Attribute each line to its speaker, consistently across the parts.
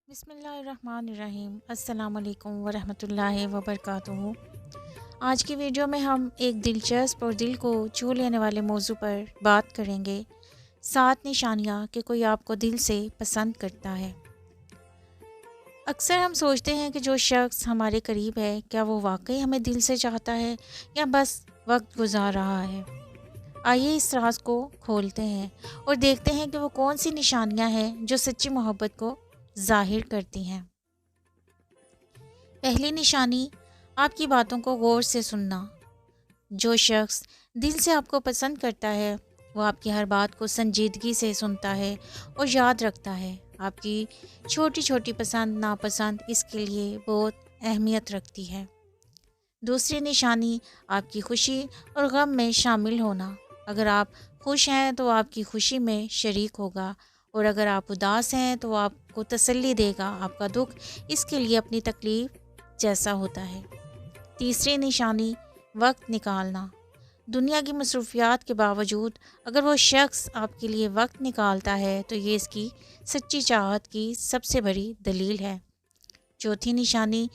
Speaker 1: بسم اللہ الرحمن الرحیم۔ السلام علیکم ورحمۃ اللہ وبرکاتہ۔ آج کی ویڈیو میں ہم ایک دلچسپ اور دل کو چھو لینے والے موضوع پر بات کریں گے، 7 نشانیاں کہ کوئی آپ کو دل سے پسند کرتا ہے۔ اکثر ہم سوچتے ہیں کہ جو شخص ہمارے قریب ہے کیا وہ واقعی ہمیں دل سے چاہتا ہے یا بس وقت گزار رہا ہے۔ آئیے اس راز کو کھولتے ہیں اور دیکھتے ہیں کہ وہ کون سی نشانیاں ہیں جو سچی محبت کو ظاہر کرتی ہیں۔ پہلی نشانی، آپ کی باتوں کو غور سے سننا۔ جو شخص دل سے آپ کو پسند کرتا ہے وہ آپ کی ہر بات کو سنجیدگی سے سنتا ہے اور یاد رکھتا ہے۔ آپ کی چھوٹی چھوٹی پسند ناپسند اس کے لیے بہت اہمیت رکھتی ہے۔ دوسری نشانی، آپ کی خوشی اور غم میں شامل ہونا۔ اگر آپ خوش ہیں تو آپ کی خوشی میں شریک ہوگا، اور اگر آپ اداس ہیں تو آپ کو تسلی دے گا۔ آپ کا دکھ اس کے لیے اپنی تکلیف جیسا ہوتا ہے۔ تیسری نشانی، وقت نکالنا۔ دنیا کی مصروفیات کے باوجود اگر وہ شخص آپ کے لیے وقت نکالتا ہے تو یہ اس کی سچی چاہت کی سب سے بڑی دلیل ہے۔ چوتھی نشانی،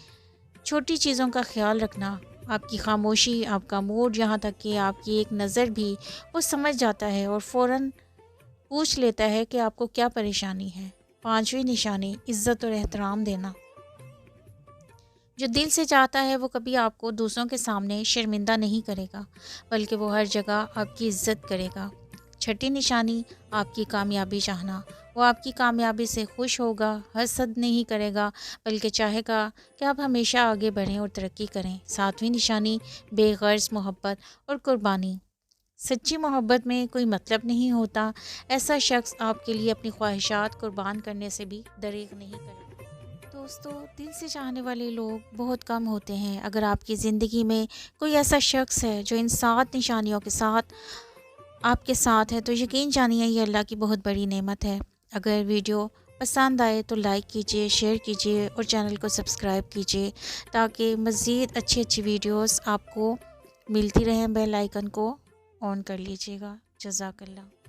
Speaker 1: چھوٹی چیزوں کا خیال رکھنا۔ آپ کی خاموشی، آپ کا موڈ، یہاں تک کہ آپ کی ایک نظر بھی وہ سمجھ جاتا ہے اور فوراً پوچھ لیتا ہے کہ آپ کو کیا پریشانی ہے۔ پانچویں نشانی، عزت اور احترام دینا۔ جو دل سے چاہتا ہے وہ کبھی آپ کو دوسروں کے سامنے شرمندہ نہیں کرے گا، بلکہ وہ ہر جگہ آپ کی عزت کرے گا۔ چھٹی نشانی، آپ کی کامیابی چاہنا۔ وہ آپ کی کامیابی سے خوش ہوگا، حسد نہیں کرے گا، بلکہ چاہے گا کہ آپ ہمیشہ آگے بڑھیں اور ترقی کریں۔ ساتویں نشانی، بے غرض محبت اور قربانی۔ سچی محبت میں کوئی مطلب نہیں ہوتا۔ ایسا شخص آپ کے لیے اپنی خواہشات قربان کرنے سے بھی دریغ نہیں کرے گا۔ دوستو، دل سے چاہنے والے لوگ بہت کم ہوتے ہیں۔ اگر آپ کی زندگی میں کوئی ایسا شخص ہے جو ان 7 نشانیوں کے ساتھ آپ کے ساتھ ہے تو یقین جانیے یہ اللہ کی بہت بڑی نعمت ہے۔ اگر ویڈیو پسند آئے تو لائک کیجیے، شیئر کیجیے اور چینل کو سبسکرائب کیجیے تاکہ مزید اچھی ویڈیوز آپ کو ملتی رہیں۔ بیل آئیکن کو آن کر لیجیے گا۔ جزاک اللہ۔